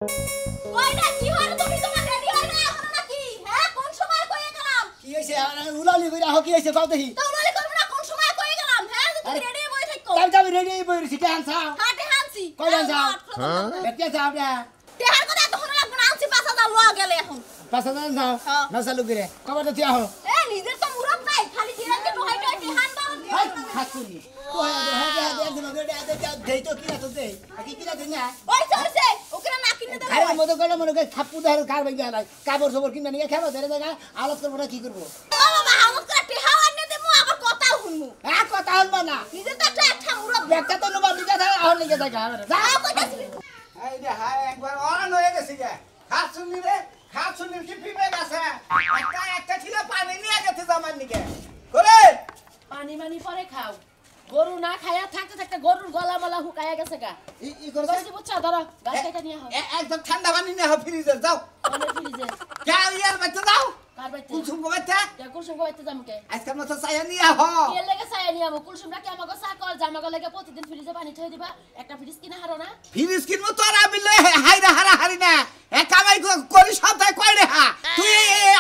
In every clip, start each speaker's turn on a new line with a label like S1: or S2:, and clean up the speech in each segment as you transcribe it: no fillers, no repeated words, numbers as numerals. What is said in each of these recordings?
S1: কই না কি হলো তুমি তোমার রেডি হয় না এখন নাকি হ্যাঁ কোন সময় কইয়ে গেলাম
S2: কি হইছে উলালি কইরা হ কি হইছে কও দেখি
S1: তো উলালি করব না কোন সময় কইয়ে গেলাম হ্যাঁ তুমি রেডি বই থাকো
S2: তাই রেডি বইছি তে আনছা
S1: হাটে হানছি
S2: কই আনছা বেটিয়া যাও না
S1: তেহার কথা তখন লাগবে না আনছি 5000 ল গেলে এখন
S2: 5000 যাও না চালু করে কবে তো দিয়া হ
S1: এ নিজের তো মুরত নাই খালি জিরাকে ঢোহাই ঢোহাই তেহান দাও
S2: হাই খাসুনি কই একদিন দেই তো কি না তো দেই কি কিনা দেই না
S1: ওই চলছে ওকরা না কিনে দেব
S2: খাইর মতো কইলে মনে কই খাপু দেহার কার ভাই গেল কাপড় সবর কিনা নিয়ে খেলো ধরে জায়গা আলোচ করব না কি করব
S1: ও বাবা হামত করে তেহাও আনে দেবো আবার কথা শুনমু
S2: কথা হলবা না
S1: নিজের তো একটা মুরত
S2: একটা তো নবা দিকা থাকে আর নিকে জায়গা
S1: যাও কইতাছি
S3: এই রে হাই একবার অন হয়ে গেছে গে খাসুনি রে খাসুনি কি পিবে গেছে একটা ছিল পানি নিয়ে গেছে জামান নিকে করে
S4: পানি মানি পরে খাও গরু না খায়া থাকতে থাকতে গরুর গলা মলা হুকায়া গেছে গা
S2: ই করছে
S4: কইছি বুঝছা ধরো গাছ কেটে নিয়ে আহ
S3: একদম ঠান্ডা পানি নিয়ে হো ফ্রিজে যাও
S4: অনেক ফ্রিজে
S3: কে ইয়ার বাইতে যাও
S4: কার বাইতে
S3: কুলসুম গো বাইতে
S4: কে কুলসুম কইতে যামকে
S3: আজকাল মতো চাইয়া নিয়ে হো
S4: কে লাগে চাই নিয়ে আমো কুলসুম রাখি আমাকে চাকর জামাকে লাগে প্রতিদিন ফ্রিজে পানি থই দিবা একটা ফ্রিজ কিনা হারো না
S3: ফ্রিজ কিনবো তোর আবিলে হাইরা হারা হারি না এ কামাই করি সপ্তাহে কয় রে হা তুই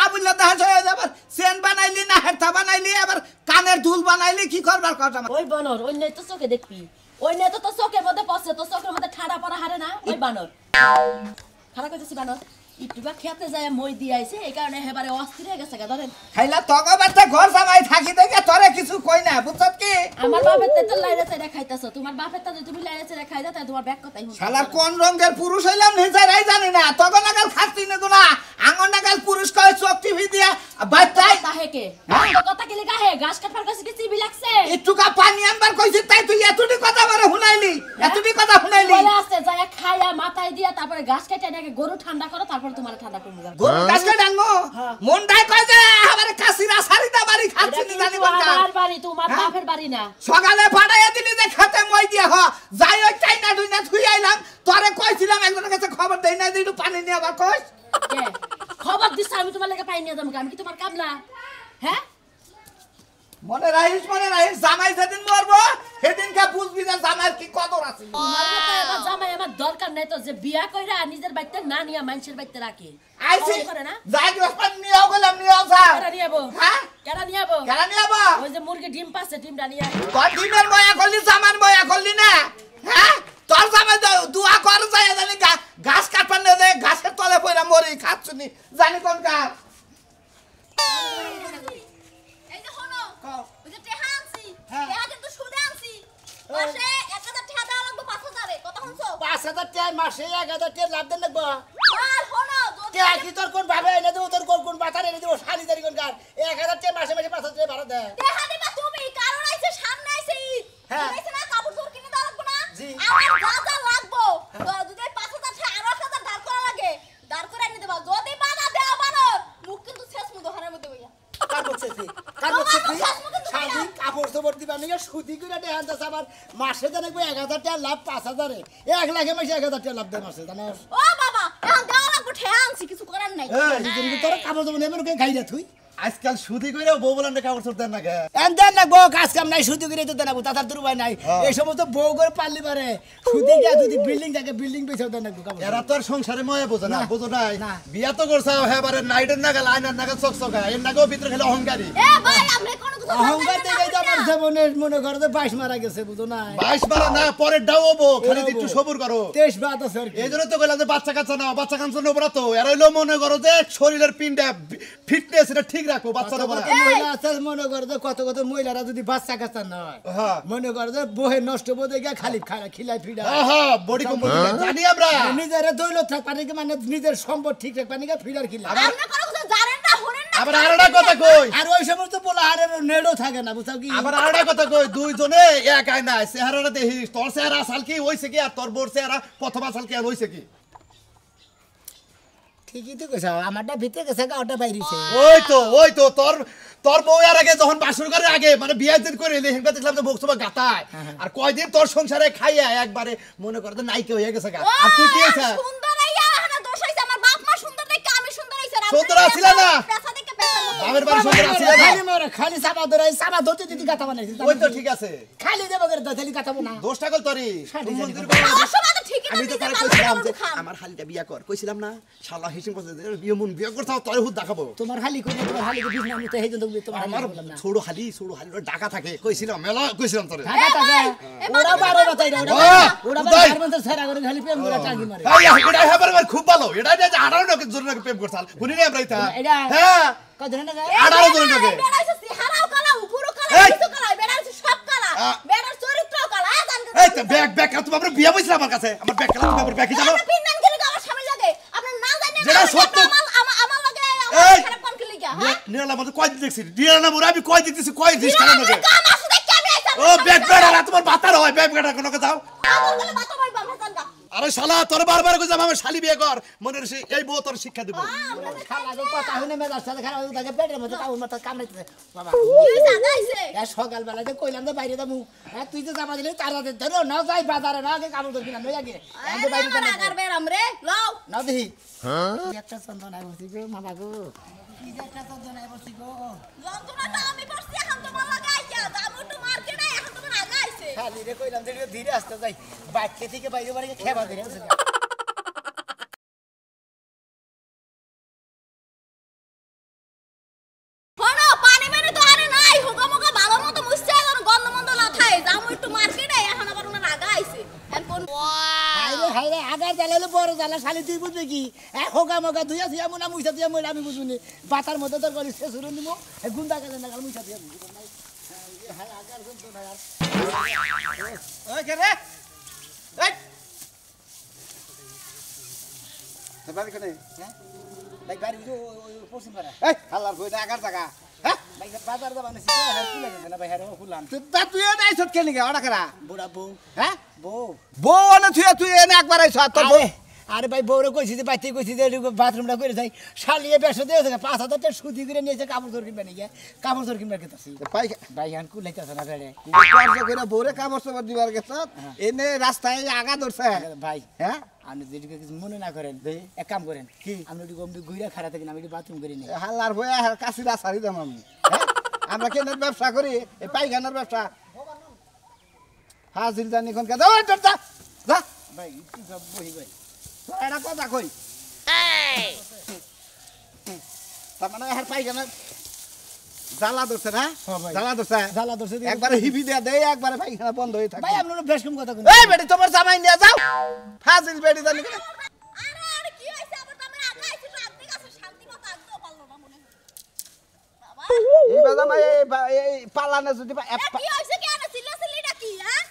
S3: আবিলে দেখা হয়ে যাবার সেন বানাইলি না হেরতা বানাইলি আবার কানের দুল বানাইলি কি করবার কথা
S4: ওই বানর ওই নেই তো চোখে দেখবি ওই নেই তো চোখের মধ্যে পড়ছে তো চোখের মধ্যে ঠাড়া পড়া হারে না ওই বানর খারাপ কইতেছি বানর ইটুবা খেতে যায় মই দি আইছে এই কারণে হেবারে অস্থির হয়ে গেছে গা ধরেন
S3: খাইলা তগো বাচ্চা ঘর জামাই থাকি দেখে তোরে কিছু কই না বুঝছত কি
S4: আমার বাপের তো লাইরে চাইরা খাইতাছো তোমার বাপের তো তুমি লাইরে চাইরা খাইদা তাই তোমার ব্যাগ কথাই শুনছো
S3: শালা কোন রঙের পুরুষ হইলাম নিজেরাই জানি না তগো নাগাল খাচ্ছি না গুনা আঙ্গন নাগাল পুরুষ কয় চোখ টিভি দিয়া বাচ্চাই
S4: তাহে কে তো কথা কি লাগা হে ঘাস কাটবার কাছে কি চিবি লাগছে
S3: একটুকা পানি আনবার কইছি তাই তুই এতটি কথা বলে শুনাইলি এতটি কথা শুনাইলি
S4: বলে আছে যায় খায়া মাথায় দিয়া তারপরে ঘাস কেটে নাকি গরু ঠান্ডা করো তারপর তোমার ঠান্ডা করব
S3: গরু কাছে ডানমো মনটাই কয় যে আমারে কাশিরা সারিটা বাড়ি খাচ্ছি না জানি বল
S4: আমার বাড়ি তোমার বাপের বাড়ি না
S3: সকালে পাঠাইয়া দিলি যে খেতে মই দিয়া হ যাই ওই চাইনা দুইনা থুই আইলাম তোরে কইছিলাম একজনের কাছে খবর দেই না যে একটু পানি নিয়ে আবার কইস
S4: কে খবর দিছ আমি তোমার লাগা পাই নিয়ে যাবো আমি কি তোমার কামলা হ্যাঁ
S3: মনে রাখিস জামাই যেদিন মরবো সেদিনকে বুঝবি যে জামাইয়ের কি কদর আছে
S4: তোমার মতো এবার জামাই আমার দরকার নাই তো যে বিয়া কইরা নিজের বাড়িতে না নিয়া মানুষের বাড়িতে রাখে
S3: আইছি
S4: করে না
S3: যাই গ্লাসপান নিয়েও গেলাম নিয়েও যা
S4: কেডা নিয়াবো
S3: হ্যাঁ
S4: কেডা নিয়াবো
S3: কেন নিয়াবো
S4: ওই যে মুরগি ডিম পাচ্ছে ডিমটা নিয়া
S3: তোর ডিমের ময়া করলি জামার ময়া করলি না হ্যাঁ তোর জামাই দুয়া কর যায় জানি ঘাস কাটপান না দে ঘাসের তলে পয়রা মরি খাচ্ছুনি জানি কোন গাছ
S1: এই যে হলো ওই যে টেহা আনছি
S2: হ্যাঁ।
S1: টেহা কিন্তু সুদে আনছি মাসে 1000 টাকা দেওয়া লাগবে 5000 এ কথা শুনছো
S2: 5000 টাকা মাসে 1000 টাকা লাভ দেন লাগবো
S1: আর হলো যদি
S2: কে কি তোর কোন ভাবে এনে দেব তোর কোন বাতার এনে দেব শালি দারি কোন কার 1000 টাকা মাসে 5000 টাকা ভাড়া দে
S1: টেহা দিবা তুমি কারণ আইছে সামনে আইছে ঈদ
S2: হ্যাঁ।
S1: বুঝাইছে না কাপড় চোপড় কিনে দেওয়া লাগবে না
S2: জি।
S1: আমার যা যা লাগবো তো যদি 5000 টাকা আর 8000 ধার করা লাগে ধার করে এনে দেবা যদি বাধা দেওয়া বানর মুখ কিন্তু শেষ মুখ ঘরের মধ্যে বইয়া
S2: কার করছে তুই শালি কাপড় সবর দিবা নিয়ে সুদি করে দেন দাস আবার মাসে দেন 1000 টাকা লাভ 5000 এ 1 লাখে মাসে 1000 টাকা লাভ দেন মাসে জানাস
S1: ও বাবা এখন দেওয়া লাগবে ঠেয়া আনছি কিছু করার নাই
S2: এই তোর কাপড় সবর নেমে কে খাইরা তুই
S5: আজকাল সুদি কইরা বউ বলেন না কাপড় চোর দেন না কে
S2: এন দেন না বউ কাজ কাম নাই সুদি করে তো দেন না তাতার তোর ভাই নাই এই সমস্ত বউ করে পারলি পারে সুদি গিয়া যদি বিল্ডিং থাকে বিল্ডিং বেচাও দেন না কাপড়
S5: এরা তো আর সংসারে ময়ে বোঝে না
S2: না।
S5: বুঝো নাই
S2: না।
S5: বিয়া তো করছাও হেবারে নাইটের নাগাল আইনার নাগাল চকচকা এর নাগাল ভিতরে খেলে অহংকারী
S1: এ ভাই আমরা কোনো কিছু
S2: অহংকার থেকে তো আমার জীবনের মনে করো যে 22 মারা গেছে বুঝো না
S5: 22 বারা না পরে ডাও হবো খালি
S2: হবো।
S5: একটু সবুর করো
S2: 23 বাদ আছে আর কি
S5: এই জন্য তো কইলাম যে বাচ্চা কাচ্চা নাও বাচ্চা কাচ্চা নেবো না তো এরা হইলো মনে করো যে শরীরের পিন্ডা ফিটনেস এটা ঠিক রাখো বাচ্চা নেবো না
S2: মহিলা আছে মনে করো যে কত কত মহিলারা যদি বাচ্চা কাচ্চা নয়
S5: হ্যাঁ
S2: মনে করো যে বহে নষ্ট বোধে গিয়ে খালি খিলাই ফিডা
S5: হ্যাঁ বডি কম্পোজ জানি আমরা
S2: নিজের দৌলত থাকপানি মানে নিজের সম্পদ ঠিক রাখপানি ফিডার খিলা
S1: আমরা কোনো কিছু জানেন না শুনেন না
S5: আবার আরেকটা কথা কই
S2: আর ওই সমস্ত পোলা হারের নেড়ো থাকে না বুঝাও কি
S5: আবার আরেকটা কথা কই দুইজনে এক আয় না চেহারাটা দেখিস তোর চেহারা আসাল কি হইছে কি আর তোর বোর চেহারা প্রথম আসাল কি আর হইছে কি
S2: ঠিকই তো কইছো আমারটা ভিতরে গেছে ওটা বাইরেছে
S5: ওই তো তোর বউ এর আগে যখন বাসর করে আগে মানে বিয়ের দিন করে এলে হেনকা দেখলাম যে বক্সবা গাতায় আর কয়দিন তোর সংসারে খাইয়া একবারে মনে করে নাইকে হয়ে গেছে গা আর তুই কি হইছে
S1: সুন্দর আইয়া না দোষ হইছে আমার বাপ মা সুন্দর দেখে আমি সুন্দর হইছে
S5: সুন্দর আছিলা না?
S1: পেশা দেখে পেশা
S5: বাবার বাড়ি সুন্দর আছে না
S2: খালি মোর খালি সাবা ধরে সাবা ধরতে দিদি গাতা বানাইছে
S5: ওই তো ঠিক আছে
S2: খালি দেব করে দলি গাতাবো না
S5: দোষটা কল তোরই
S2: শাড়ি
S5: মন্দির
S1: আমার সমাজে ঠিকই
S5: আমি তো
S1: নিজে
S5: তারে
S1: ভালো
S5: কইছিলাম
S1: করে
S5: যে
S1: খাম।
S5: আমার হালিটা বিয়া কর কইছিলাম না শালা হিসিম করছে বিয়ে মন বিয়া করছাও তোরে হুদ দেখাবো
S2: তোমার হালি কই তোমার হালি কই বিছনা আমি তো হেজন তোমার
S5: আমার
S2: বললাম না
S5: ছোড়ো হালি ঢাকা থাকে কইছিলাম মেলা কইছিলাম তোরে
S2: ঢাকা টাকা ওরা বারে বাতাই না ওরা
S5: উদয়।
S2: গার্মেন্টস ছাড়া করে খালি প্রেম করে টাকি মারে
S5: এটা হেবার খুব ভালো এটা যে 18 নাকি জোর নাকি প্রেম করছাল শুনি রে আমরা এটা
S2: এটা
S5: হ্যাঁ
S2: কত ধরে না
S5: 18 জন নাকি
S1: বেড়াইছে হারাও কালা উপরও কালা
S5: এই!
S1: নিচু কালা বেড়াইছে সব কালা বেড়ার চরিত্র কালা জান
S5: এই তো ব্যাগ তুমি আমরা বিয়া বইছিল আমার কাছে আমার ব্যাগ খেলা তুমি আমার ব্যাগ জানো
S1: আপনি পিন্নান গেলে আমার স্বামী লাগে আপনি না জানেন
S5: যেটা সত্য।
S1: আমার লাগে
S5: এই!
S1: আমার খারাপ কোন কি লিগা হ্যাঁ
S5: নিরালা মধ্যে কয় দিন দেখছি নিরালা মোরা আমি কয় দিতেছি কয় দিস কেন নাকি
S1: কাম আছে দেখি আমি আইতাম
S5: ও ব্যাগ বেড়া তোমার বাতার হয় ব্যাগ বেড়া কোনো কথা
S1: আমার গলে বাতা ভাই বাবা জানগা
S5: আরে শালা তোর বারবার কইছাম আমার শালি বিয়ে কর মনে রসি এই বউ তোর শিক্ষা দেব
S2: খালা তো কথা হইনে মেজাজ সাথে খারাপ হয়ে থাকে পেটের মধ্যে কাউর মাথা কামড়াইতেছে বাবা
S1: কি জানাইছে
S2: সকাল বেলাতে কইলাম যে বাইরে যাবো হ্যাঁ তুই তো জামা দিলে তারা ধরো না যাই বাজারে না আগে কাপড় কিনা লই আগে আমি তো বাইরে
S1: আমার আগার বেরাম রে লও
S2: না দেখি একটা চন্দন আই বসি গো মামা গো কি যে একটা চন্দন আই বসি গো
S1: যন্ত্রণাটা আমি করছি এখন তোমার লাগে আইয়া যাবো তো মার্কেটে এখন তোমার আগে আইছে
S2: খালি রে কইলাম যে ধীরে আসতে যাই বাইকে থেকে বাইরে বাড়ি খেবা ধরে আছে
S1: বড় পানি মেরে তো আরে নাই হুগামুগা ভালো মতো মুছছে এখন গন্ধ মন্দ না থাকে যাবো একটু মার্কেটে এখন আবার ওনার আগে আইছে এখন
S2: হাইরে আগার জ্বালালে বড় জ্বালা শালি তুই বুঝবি কি হোগা মগা ধুইয়া ধুইয়া মুনা মুইসা দিয়া মই আমি বুঝুনি পাতার মধ্যে তোর গলি শেষ হলো নিমো গুন্দা কাজে না মুইসা দিয়া বুঝবো নাই হাই আগার গুন না আর
S3: ওই কে রে এই সবাই কোনে
S2: হ্যাঁ ভাই গাড়ি পশ্চিম পাড়া
S3: এই হালার কই না আগার জায়গা হ্যাঁ
S2: ভাই বাজার যাবা না সিধা হার কি লাগে না ভাই হার খুলাম
S3: তা তুই নাই সত কে নিগে ওটা করা
S2: বুড়া বউ
S3: হ্যাঁ
S2: বউ
S3: বউ না তুই এনে একবার আইছ তোর বউ
S2: আরে ভাই বউরে কইছি যে বাইতে কইছি যে বাথরুমটা করে যাই শালিয়ে বেশ দিয়ে 5,000 টাকা সুদি করে নিয়েছে কাপড় চোর কিনবে নাকি কাপড় চোর কিনবে কেতাছি
S3: পাই
S2: ভাই হান কুলাইতেছে না বেড়ে
S3: কাজ করে বউরে কামড় সবার দিবার গেছ এনে রাস্তায় আগা ধরছে
S2: ভাই
S3: হ্যাঁ
S2: আপনি যেদিকে কিছু মনে না করেন এক কাম করেন কি আমি একটু গম্ভীর ঘুরে খাড়া থাকি আমি একটু বাথরুম করি নি
S3: হালার বয়া কাশিরা সারি দাম আমি হ্যাঁ? আমরা কেনের ব্যবসা করি এই পাইখানার ব্যবসা হাজির জানি কোন কাজ ওই তোর যা
S2: ভাই কি সব বই ভাই
S3: তোর একটা কথা কই তার মানে আর পাইখানা জ্বালা ধরছে না
S2: হ্যাঁ ভাই।
S3: জ্বালা ধরছে
S2: জ্বালা ধরছে দিয়ে-
S3: একবারে হিবি দেয়া দেয় একবারে পাইখানা বন্ধ হয়ে থাকে
S2: ভাই আপনারা বেশ কম কথা কইন
S3: এই বেটি তোমার জামাই নিয়ে যাও ফাজিল বেটি জানি কেন
S1: আরে আরে কি হইছে আবার তুমি আগে আইছো তো আপনি কাছে শান্তি মতো আগতেও পারলো না মনে হয় বাবা
S3: এই বাজামাই এই পালানে যদি
S1: এ কি হইছে কি আনা সিল্লাসিল্লিটা কি হ্যাঁ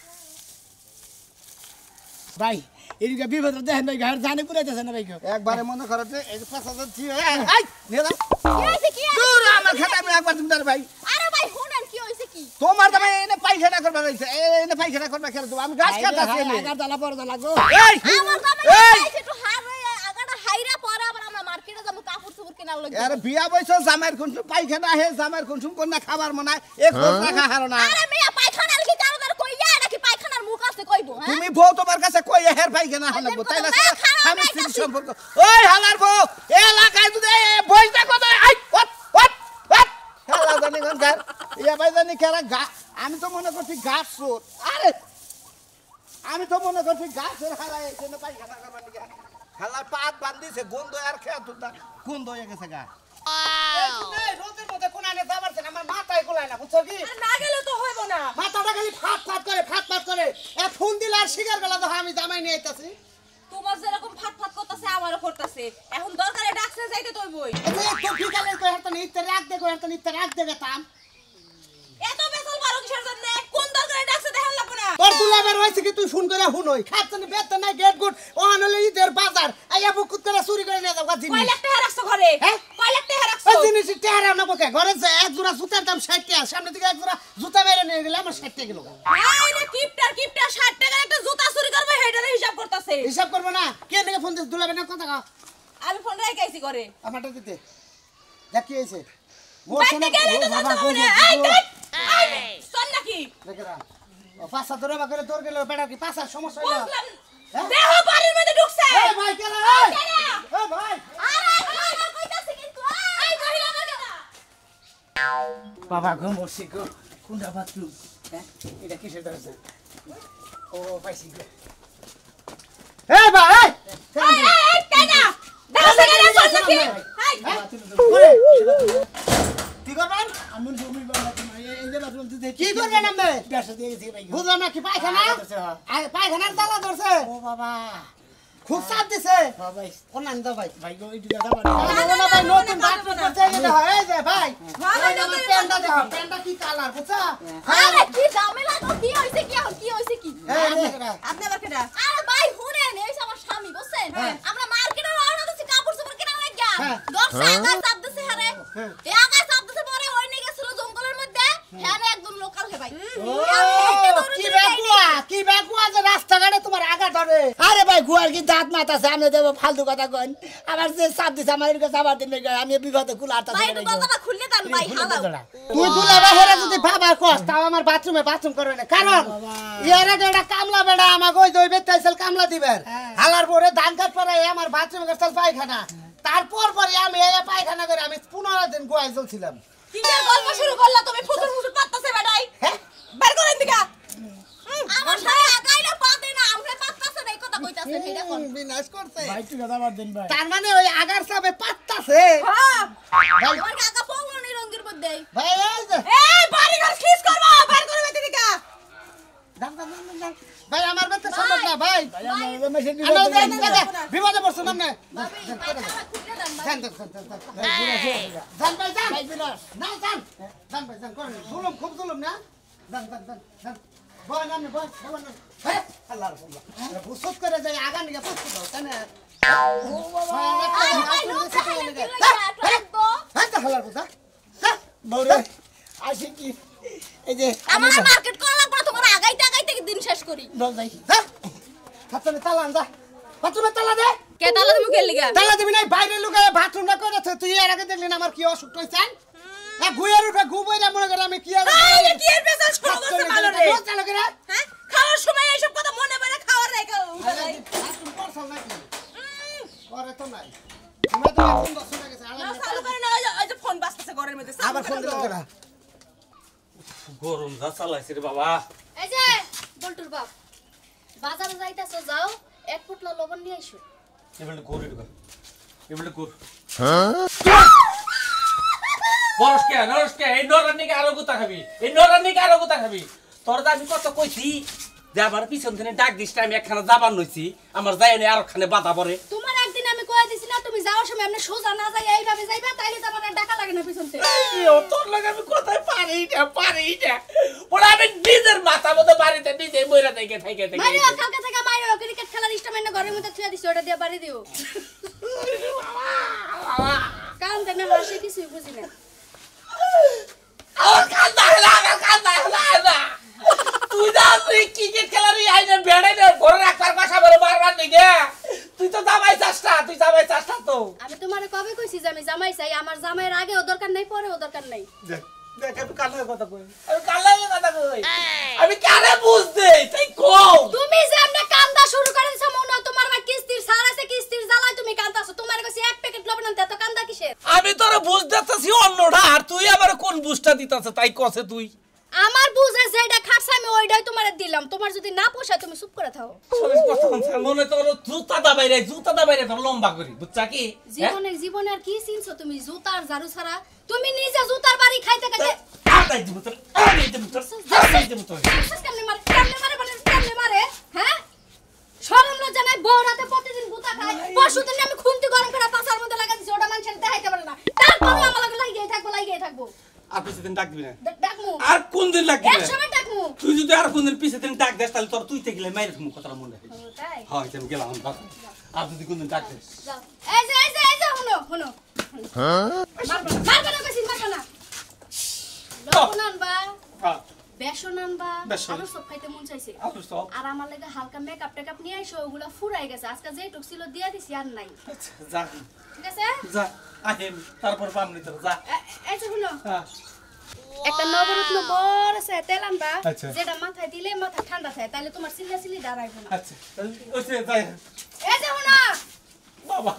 S2: ভাই এদিকে বিপদ দেখেন ভাই ঘর জানে পুরাইতেছে না ভাই কেউ
S3: একবারে মনে করো যে এই 5,000 ছিল এই নিয়ে যাও
S1: কি হইছে কি
S3: দূর আমার খাতা আমি একবার তুমি ভাই
S1: আরে ভাই শুনেন কি হইছে কি
S3: তোমার দামে এনে পায়খানা করবা রইছে এনে পায়খানা করবা খেলে তুমি আমি গাছ কাটাছি এনে
S2: আগার জ্বালা বড় জ্বালা গো
S3: এই
S1: আমার দামে
S3: এই
S1: আইছে একটু হার হয়ে আগাটা হাইরা পরে আবার আমরা মার্কেটে যাবো কাপড় চোপড় কেনার লাগবে
S3: আরে বিয়া বইছো জামাইর কোন পায়খানা হে জামাইর কোন কোন খাবার মনে এক খোঁজ রাখা হারো না
S1: আরে মিয়া পায়খানার কি কারণের কইয়া নাকি পায়খানার মুখ আছে কইবো হ্যাঁ
S3: তুমি বউ তোমার কাছে কই হের পায়খানা হালাবো তাই না আমি স্ত্রী সম্পর্ক ওই হালার বউ এলাকায় যদি বইটা কত আই ওট ওট ওট হালা জানি কোন কার ইয়া ভাই জানি কেরা গা আমি তো মনে করছি গাছ চোর আরে আমি তো মনে করছি গাছের হালা এখানে পায়খানা করবার লিগে হালা পাত বান্ধিছে গন্ধ আর খেয়া তুলতা গন্ধ হয়ে গেছে গা রোদের মধ্যে কোনানে যাবার আমার মাথায় কোলায় না বুঝছো কি
S1: না গেলে তো হইব না
S3: মাথাটা খালি ফাট করে এ ফোন দিলে আর শিকার গেল তো আমি জামাই নিয়ে আইতাছি
S1: তোমার যেরকম ফাট ফাট করতেছে আমারও করতেছে এখন দরকারে ডাকছে যাইতে তুই বই
S3: তো বিকালে কই হাতে নিতে রাখ দে গেতাম
S1: এত বেসল মারো কিসের জন্য কোন দরকারে ডাকছে দেখেন লাগবে না
S3: তোর দুলাবের হইছে কি তুই ফোন করে হুনই খাচ্ছনি বেতন নাই গেট গুড ও আনলে ঈদের বাজার আইয়া বুকুত করে চুরি করে নিয়ে যাও জিনিস
S1: কয় লাখ টাকা রাখছো ঘরে
S3: হ্যাঁ?
S1: কয় লাখ টাকা রাখছো
S3: ওই জিনিস টেহারা না বকে ঘরে যে এক জোড়া জুতার দাম 60 টাকা সামনে দিকে এক জোড়া জুতা মেরে নিয়ে গেলে আমার 60 টাকা গেল
S1: এই রে কিপটার 60 টাকার একটা জুতা চুরি করবে হেডারে হিসাব করতেছে
S3: হিসাব করব না কে নাকি ফোন দিস দুলাবের না কথা কও
S1: আমি ফোন রাখাইছি করে
S3: আমারটা দিতে দেখ কি হইছে মোর
S1: বাইতে গেলে তো
S3: বাবা
S1: জানতে
S3: কই
S1: হবে না এই শোন নাকি
S3: দেখরা ও পাঁচটা ধরে বাকরে তোর গেল পেটা কি পাঁচা সমস্যা হইলো
S1: বুঝলাম
S3: হ্যাঁ?
S1: দেহ বাড়ির মধ্যে ঢুকছে
S3: এই ভাই কেন এই এই ভাই
S1: আরে আরে কইতাছে কিন্তু এই মহিলা বলে না
S2: বাবা গো মরছি গো কোনটা বাথরুম হ্যাঁ এটা কিসের দরজা ও পাইছি গো
S3: এই ভাই
S1: এই কেনা দাও সেখানে চল নাকি
S3: কি করবেন
S2: আমি জমি বাবা এই যে বাথরুম দিতে
S3: কি করবেন আপনি
S2: ব্যবসা দিয়ে গেছি ভাই
S3: বুঝলাম না কি পায়খানা পায়খানার তালা ধরছে
S2: ও বাবা
S3: খুব চাপ দিছে
S2: ভাই
S3: কোন নাম দাও ভাই
S2: ভাই গো এইটুকু কথা বল
S3: ভাই নতুন বাথরুম করতে গেলে হয় এই যে ভাই
S1: ভাই,
S3: আমার প্যান্টটা দেখো প্যান্টটা কি কালার বুঝছো
S1: আরে কি ঝামেলা গো কি হইছে কি
S3: এই রে
S1: আপনি আবার কেডা আরে ভাই শুনেন এই যে আমার স্বামী বুঝছেন আমরা মার্কেটে রওনা দিছি কাপড় চোপড় কেনা লাগিয়া
S3: হ্যাঁ।
S1: দর্শক আগায় চাপ দিছে হারে
S3: হ্যাঁ।
S1: এই আগায় চাপ দিছে পরে ওই নিয়ে গেছিল জঙ্গলের মধ্যে হ্যাঁ একদম লোকাল হে ভাই
S3: কি বেকুয়া যে রাস্তাঘাটে তোমার আগা ধরে
S2: আরে ভাই গুয়ার কি দাঁত মাথা সামনে দেবো ফালতু কথা কন আমার যে চাপ দিছে আমার এদিকে চাপার দিন আমি বিগত কুলার
S1: ভাই একটু কথাটা খুললে দেন ভাই হালাও
S3: তুই দুলা বাহিরে যদি ভাবা কস তাও আমার বাথরুমে বাথরুম করবে না কারণ ইয়ারে একটা কামলা বেড়া আমাকে ওই দই বেতাইছিল কামলা দিবেন হালার পরে ধান কাট পরে আমার বাথরুমে গেছাল পায়খানা তারপর পরে আমি এই পায়খানা করে আমি 15 দিন গোয়ায় চলছিলাম
S1: কি যে গল্প শুরু করলা তুমি ফুসুর ফুসুর পাত্তাছে বেটাই
S3: হ্যাঁ
S1: বের করেন দিকা আমার সাথে আগাইলে পাতে না আমরা পাত্তাছে না এই কথা কইতাছেন এই দেখুন
S3: বিনাশ করছে
S2: ভাই তুই কথা বল দিন ভাই
S3: তার মানে ওই আগার সাবে পাত্তাছে
S1: হ্যাঁ আমার কাকা পঙ্গনি রঙের মধ্যে
S3: ভাই এই যে
S1: এই বাড়ি ঘর খিস করবা বের করে বেতে দিকা
S3: দাম দাম দাম, দাম। ভাই আমার বেতে সম্ভব না ভাই
S2: ভাই আমরা মেশিন
S3: বিপদে পড়ছো নামনে
S1: ভাবি ভাই খারাপ খুলে দেন ভাই
S3: জান জান ভাই জান না জান জান ভাই জান করেন জুলুম খুব জুলুম না জান জান জান জান বয় নামনে বয় বয় না হ্যাঁ আল্লাহর আল্লাহ বুসত করে যাই আগা নিয়ে পড়তে দাও কেন ও বাবা
S1: আরে ভাই লোক খাইলে কি লইয়া রাখবো
S3: হ্যাঁ তো হালার বুঝা
S2: বউরে আসি কি এই যে
S1: আমার মার্কেট করা লাগবে তোমার আগাইতে আগাইতে দিন শেষ করি
S2: বল যাই
S3: হ্যাঁ হাতনে তালা আন যা বাথরুমে তালা দে
S1: কে তালা তুমি কে লিগা
S3: তালা দিবি নাই বাইরে লুকায় বাথরুমটা করে তুই এর আগে দেখলি না আমার কি অসুখ হইছে হ্যাঁ গুয়ের উঠে গু বইরা মনে করে আমি কি আর
S1: এই কি এর পেছন শুরু করতে ভালো রে
S3: চালা করে
S1: হ্যাঁ খাওয়ার সময় এইসব কথা মনে পড়ে খাওয়ার রেখে
S3: বাথরুম করছাল নাকি করে তো নাই তুমি তো ফোন দছ টাকা গেছে
S1: না চালু করে না ওই যে ফোন বাজতেছে ঘরের মধ্যে
S3: আবার ফোন দিল কেন
S6: গরম যা চালাইছে রে বাবা
S1: এই যে বল্টুর বাপ বাজারে যাইতাছো যাও এক ফুটলা লবণ নিয়ে আইসো
S6: এবারে গোর এটা এবারে গোর নরসকে এই নরানিকে আরো গুতা খাবি এই নরানিকে আরো গুতা খাবি তোর তো আমি কত কইছি যে আমার পিছন থেকে ডাক দিস আমি একখানা যাবার নইছি আমার যাই না আর খানে বাধা পড়ে
S1: তোমার একদিন আমি কয়ে দিছি না তুমি যাওয়ার সময় আপনি সোজা না যাই এইভাবে যাইবা তাইলে তো আমার আর টাকা লাগে না পিছন থেকে
S6: তোর লাগে আমি কোথায় পারি না ওরা আমি নিজের মাথা মতো বাড়িতে নিজে মইরা থেকে
S1: মাইরে কালকে থেকে মাইরে ক্রিকেট খেলার ইনস্ট্রুমেন্ট ঘরের মধ্যে থুয়া দিছি ওটা দিয়ে বাড়ি দিও কান দেন না হাসি কিছুই বুঝি না
S6: তুই তুই ক্রিকেট খেলার আইনে বেড়াই দে ঘরে রাখার বাসা বলে বারবার দিকে তুই তো জামাই চাষটা তো
S1: আমি তোমারে কবে কইছি যে আমি জামাই চাই আমার জামাইয়ের আগেও দরকার নাই পরেও দরকার নাই
S6: দেখ আমি কালের কথা কই আমি কারে বুঝতে তাই কও
S1: তুমি যে আমনে কান্দা শুরু করে দিছো মনে হয় তোমার মা কিস্তির সার আছে কিস্তির জ্বালায় তুমি কান্দাছো তোমার কাছে এক প্যাকেট লবণ আনতে এত কান্দা কিসের
S6: আমি তোরে বুঝ দিতেছি অন্যটা আর তুই আবার কোন বুঝটা দিতেছ তাই কছে তুই
S1: আমার বুঝে যেটা খাটছে আমি ওইটাই তোমারে দিলাম তোমার যদি না পোষায় তুমি চুপ করে থাকো
S6: মনে তোর জুতা দাবাইরে তোর লম্বা করি বুঝছা কি
S1: জীবনে আর কি চিনছো তুমি জুতার ঝাড়ু ছাড়া তুমি নিজে জুতার বাড়ি খাইতে খাইতে কেমনে মারে হ্যাঁ শরম লজ্জা নাই বউ রাতে প্রতিদিন গুতা খায় পরশুদিন আমি খুন্তি গরম করে পাছার মধ্যে লাগা দিছি ওটা মানুষের দেখাইতে পারে না তারপরে আমার লাগিয়ে থাকবো
S6: আর পিছদিন ডাক দিবি না
S1: ডাকমু
S6: আর কোন দিন লাগবে
S1: এক সময় ডাকমু
S6: তুই যদি আর কোন দিন পিছদিন ডাক দেস তাহলে তোর তুই থেকে মাইরে তুমি কথাটা মনে রাখিস
S1: তাই
S6: হ্যাঁ আমি গেলাম আর যদি কোন দিন ডাক দেস
S1: যাও এই যে শুনো মারবা না কইছি মারবা না লবণ আনবা
S6: হ্যাঁ
S1: বেসন আনবা
S6: বেসন।
S1: আলু সব খাইতে মন চাইছে
S6: আলু সব?
S1: আর আমার লাগে হালকা মেকআপ টেকআপ নিয়ে আইসো ওগুলা ফুরাই গেছে আজকে যেটুক ছিল দিয়ে দিছি আর নাই
S6: যা
S1: ঠিক আছে
S6: যা আহেন তারপর পামনি তোর যা
S1: এই যে শুনো
S6: হ্যাঁ
S1: একটা নবরত্ন বড় আছে তেল আনবা
S6: আচ্ছা।
S1: যেটা মাথায় দিলে মাথা ঠান্ডা থাকে তাহলে তোমার সিলি দাঁড়াইবো না
S6: আচ্ছা তাহলে ওইসে যাই
S1: এই যে শুনো
S6: বাবা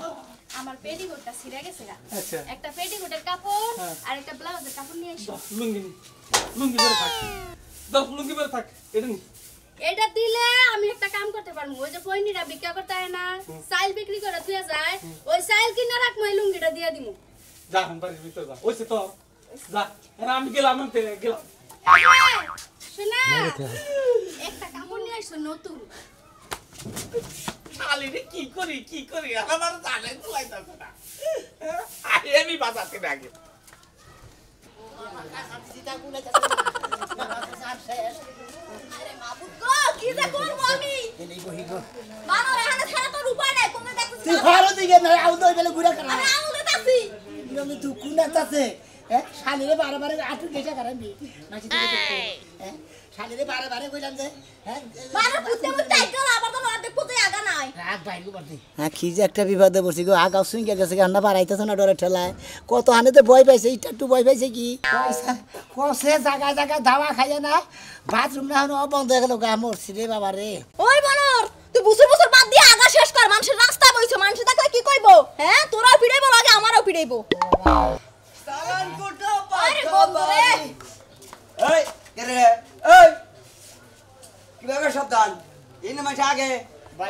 S1: আমার পেটিকোটটা ছিঁড়ে গেছে গা
S6: আচ্ছা।
S1: একটা পেটিকোটের কাপড়
S6: হ্যাঁ।
S1: আর একটা ব্লাউজের কাপড় নিয়ে আইসো
S6: লুঙ্গি লুঙ্গি বের থাক লুঙ্গি বের থাক এটা নি
S1: এটা দিলে আমি একটা কাম করতে পারবো ওই যে পয়নিরা বিক্রি করতে হয় না চাইল বিক্রি করে দিয়ে যায় ওই চাইল কিনে রাখ মই লুঙ্গিটা দিয়ে দিমু
S6: যা এখন বাড়ির ভিতরে যা ওইসে তো যা আর আমি গেলাম আনতে গেলাম
S1: শোনা একটা কাপড় নিয়ে আসো নতুন
S6: শালি রে কি করি আমার জানে তুলাইতাছে না আমি বাজাতে আগে
S1: আরে মাবুদ গো কি যে করব আমি বানর এখানে ছাড়া তোর উপায় নাই কোন দেখছিস
S2: তুই ঘরে দিকে না আউ দই বেলে ঘুরে করা
S1: আমি আউলে তাছি
S2: আমি তুই কোন আছে শালিরে বারে আটু গেছে কারণবি নাকি তুই শালিরে বারে কইলাম যে
S1: বানর পুতে মুতে গেল আবার তো অর্ধেক পুতে আগা নাই
S2: রাগ বাইরু করতে হ্যাঁ কি যে একটা বিপদে পড়ছি গো আগাও সুইঙ্গে গেছে গান্না বাড়াইতেছ না ডরে ঠেলায় কত হানেতে ভয় পাইছে এটা একটু ভয় পাইছে কি পয়সা কসে জায়গা দাওয়া খাইয়া না বাথরুম না হনো বন্ধ হয়ে গেল গা মরছি রে বাবা রে
S1: ওই বানর তুই বুসুর বাদ দিয়ে আগা শেষ কর মানুষের রাস্তা বইছো মানুষ দেখলে কি কইবো হ্যাঁ তোরাও পিড়াইবো লাগে আমারও পিড়াইবো
S3: সালান কোটো
S1: আরে বন্ধু রে
S3: এই রে এই কিভাবে সাবধান ইন মাঝে আগে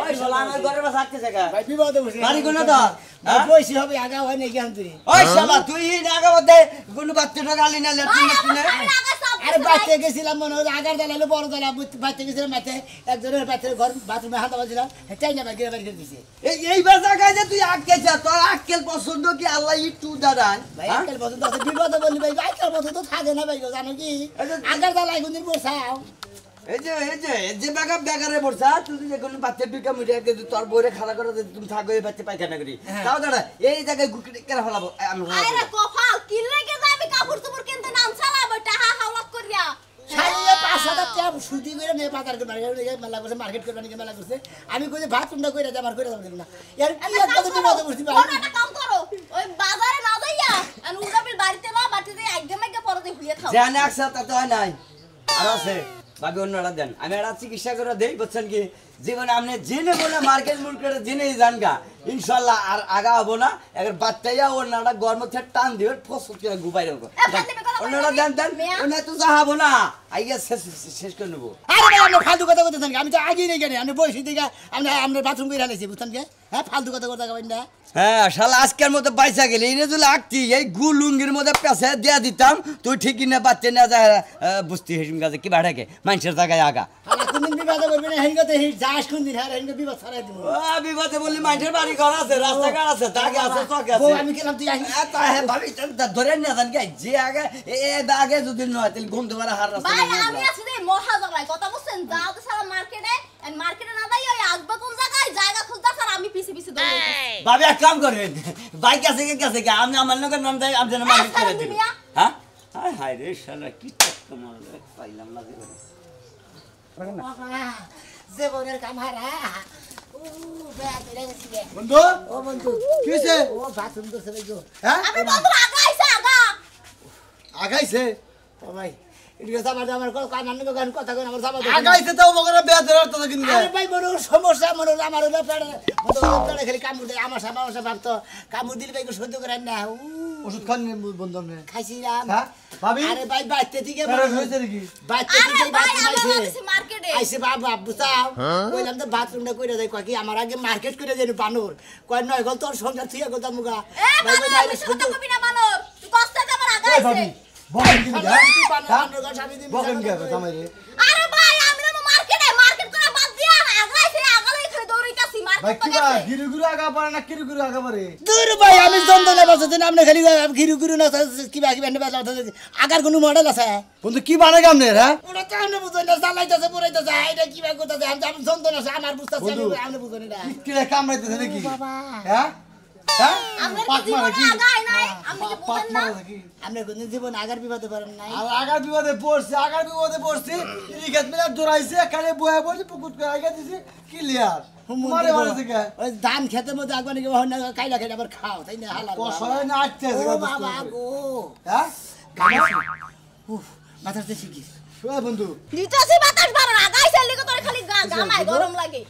S3: ওই শালা আমার ঘরের পাশে আসছে জায়গা
S2: ভাই বিপদে পড়ছি
S3: বাড়ি কোন তো
S2: বইছি হবে আগা হয় নাকি আন তুই
S3: ওই শালা তুই ইন আগে মধ্যে কোন বাচ্চাটা গালি না লেট্রিন লেট্রিনে
S2: আরে বাইতে গেছিলাম মনে হয় আগার জ্বালালো বড় জ্বালা বাইতে গেছিলাম বাইতে একজনের বাইতে ঘর বাথরুমে হাত বাজিলাম চাই না বাইরে বাইরে দিছে
S3: এইবার জায়গায় যে তুই আটকেছ তোর আটকেল পছন্দ কি আল্লাহ একটু দাঁড়ান
S2: ভাই আজকাল বছর তো বিপদে বললি ভাই আজকাল বছর তো থাকে না ভাই জানো কি আগার জ্বালাই কোনদিন বসাও
S3: এই যে বেগারে বলছা তুই যে কোন বাচ্চা বিকা মুড়ে তোর বইরে খাড়া করে তুমি থাকো এই বাচ্চা পায়খানা করি তাও দাঁড়া এই জায়গায় গুকড়ি কেন ফলাবো আমি
S1: আরে কফাল কি লাগে যাবি কাপড় চোপড় কিনতে নাম চালাবো টাকা হাওলাত করিয়া
S2: সাইলে 5,000 টাকা সুদি করে নিয়ে বাজার করে মেলা করছে মার্কেট করবে নাকি মেলা করছে আমি কই যে ভাত তুমটা কইরা আমার কইরা যাব না यार কি একটা তো বিপদে পড়ছি ভাই
S1: একটা কাম করো ওই বাজারে না যাইয়া আর উড়াবিল বাড়িতে না বাড়িতে একদম পরে হুইয়া খাও
S3: জানে একসা তা হয় নাই আর আছে ভাবি অন্যরা দেন আমি একটা চিকিৎসা করে দেই বুঝছেন কি জীবনে আপনি জেনে বলে মার্কেট মুরকেটে জেনেই জানগা ইনশাল্লাহ আর আগা হবো না এবার বাচ্চাইয়া অন্যরা গরম থেকে টান দিবে ফসল করে গুবাই রাখবো অন্যরা দেন অন্য তো যাহাবো না আইয়া শেষ করে নেবো
S2: আরে ভাই আপনি ফালতু কথা বলতেছেন আমি তো আগেই নেই জানি আমি বসে দিকে আমি আমরা বাথরুম করে আনাইছি বুঝছেন কি হ্যাঁ ফালতু কথা কথা কইন না
S3: হ্যাঁ শালা আজকের মতো বাইসা গেলি এনে যদি আগতি এই গুলুঙ্গির মধ্যে পেছে দিয়া দিতাম তুই ঠিকই না বাচ্চা না যা বুঝতি হেসিম গাছে কি বাড়াকে মানুষের জায়গায় আগা
S2: আমি কোনদিন বিবাদে করবি না হেনগতে হি যাস কোনদিন হ্যাঁ হেনগে বিবাদ ছড়াই দিব
S3: ও বিপদে বললি মানুষের বাড়ি ঘর আছে রাস্তাঘাট আছে দাগে আছে চকে
S2: বউ
S3: আছে
S2: আমি গেলাম তুই আহি
S3: হ্যাঁ ভাবি ধরে না জান কি যে আগে আগে যদি নয় তাহলে ঘুমতে পারে হার রাস্তা
S1: ভাই আমি আছি রে মহা জগলাই কথা বুঝছেন যাও তো সারা মার্কেটে এন্ড মার্কেটে না যাই ওই আগবা কোন জায়গা খুঁজতা স্যার আমি পিছে দৌড়াইছি
S3: ভাবি এক কাম করেন বাইক আছে কি কাছে কি আমি আমার লোকের নাম দেই আমি যেন মালিক করে দিই হ্যাঁ হায় হায় রে শালা কি তোমার পাইলাম না
S2: জীবনের কামারা ও ব্যাগ রে গেছি
S5: বন্ধু
S2: ও বন্ধু
S5: কি হইছে
S2: ও বাথরুম তো সরে গো
S5: হ্যাঁ
S1: আমি বন্ধু আগা আইছে আগা
S5: আগাইছে
S2: ও ভাই এদিকে আমার কান কথা কই আমার সাবা
S5: আগাইছে তো বগরা বেয়াদের অর্থ কিন
S2: আরে ভাই বড় সমস্যা মনে আমার হলো পেড়ে খালি কামড় দেয় আমার সামনে ভাবতো কামড় দিলে ভাই সহ্য করেন না
S5: ওষুধ খান বন্ধু আপনি
S2: খাইছিলাম
S5: হ্যাঁ ভাবি
S2: আরে ভাই বাইতে থেকে
S5: প্যারা হয়েছে নাকি
S2: বাইতে
S1: আরে
S2: থেকে
S1: ভাই
S2: বাথরুম
S1: আমি
S2: আইছে
S1: আছি মার্কেটে
S2: আইছে বাবা বুঝাও কইলাম তো বাথরুমটা কইরা দেই কয় কি আমার আগে মার্কেট করে দেন বানর কয় নয় গল তোর সংসার থিয়া কথা মুগা
S1: এ বানর আমি সত্য কবি না বানর তুই কষ্ট দে আমার আগা
S5: এই ভাবি
S1: আইছে
S5: বলেন কি বলেন কি জামাই রে
S1: আরে ভাই আমি না মার্কেট করে বাদ দিয়া আগা আইছে আগা লই খালি দৌড়াইতাছি
S5: ভাই
S1: মার্কেট
S5: কি
S1: তো
S5: বা
S1: গেছে
S5: গিরুগুরু আগা পারে না কিরুগুরু আগা পারে
S2: দূর ভাই আমি যন্ত্রণা বাঁচাতে আপনি খালি ঘিরু না কিবা কিবা এনে বাঁচা আগার কোনো মডেল আছে
S5: বন্ধু কি বানাই গামনে রে
S2: ওরা তো আপনি বুঝেন না জ্বালাইতেছে পুরাইতেছে এটা কিবা করতেছে আমি যন্ত্রণা আছে আমার বুঝতেছে
S5: বন্ধু।
S2: আপনি বুঝেন না
S5: কি রে কামড়াইতেছে নাকি
S2: বাবা
S5: হ্যাঁ হ্যাঁ
S1: আমরা
S5: পাক
S1: কি
S5: মারা
S1: জীবনে
S5: কি
S1: আগা আই নাই আমি কি
S5: পাক
S1: বুঝেন না
S5: মারা কি
S2: আপনি কোনদিন জীবন আগার বিপদে পারেন নাই
S5: আর আগার বিপদে পড়ছি ইরিগেট মিলা দৌড়াইছে খালি বয়ে বসে পুকুত করে আগা দিছে ক্লিয়ার মারে মারে থেকে
S2: ওই ধান খেতে মধ্যে একবার নাকি হয় না কাইলা খেলে আবার খাও তাই না হালাল
S5: কষায় না আটতে
S2: ও
S5: আছে
S2: বাবা গো
S5: হ্যাঁ
S2: উফ মাথাতে শিখি
S5: শুয়ে বন্ধু
S1: নিতাছি বাতাস বারণ আগা আইছে লিগো তোর খালি গামায় গরম লাগে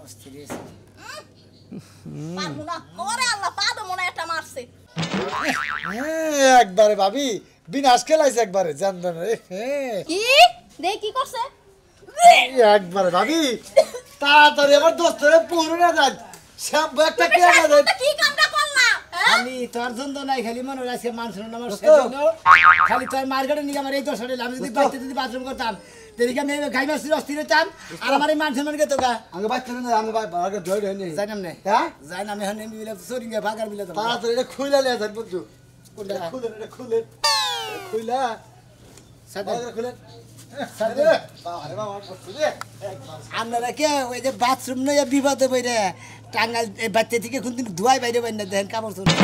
S2: অস্থির
S1: পারবো না ওরে আল্লাহ পাদো মনে একটা মারছে
S5: একবারে ভাবি বিনাশ খেলাইছে একবারে জানবেন রে
S1: কি দেখ কি করছে
S5: একবার ভাবি তাড়াতাড়ি আমার দোস্তরে পুরো না যান শ্যাম্পু একটা কে না দেন
S1: কি কামটা করলা
S2: আমি তোর জন্য নাই খালি মনে হয় আজকে মান শুনো আমার
S5: দোস্ত।
S2: সেজন্য খালি তোর মার্কেটে নিয়ে আমার এই দোষ হলে আমি যদি বাইতে যদি বাথরুম করতাম তেরিকে আমি গাই মাসির অস্থির হতাম আর আমার এই মান সম্মান কে তোকা
S5: আগে বাচ্চা না আমি আগে ধরে ধরে নেই
S2: যাই নাম নে
S5: হ্যাঁ
S2: যাই নাম এখন এমনি বিলে সরিঙ্গে ভাগার বিলে তো
S5: তাড়াতাড়ি এটা খুলে নিয়ে যান বুঝছো
S2: কোনটা?
S5: খুলে এটা খুলে খুলে
S2: সাথে
S5: খুলে বাবা বাবা করছে রে
S2: আপনারা কে ওই যে বাথরুম নয় বিপদে বইরে টাঙ্গাল বাচ্চা থেকে কোনদিন ধোয়াই বাইরে বাইরে দেখেন কাপড় চোপড়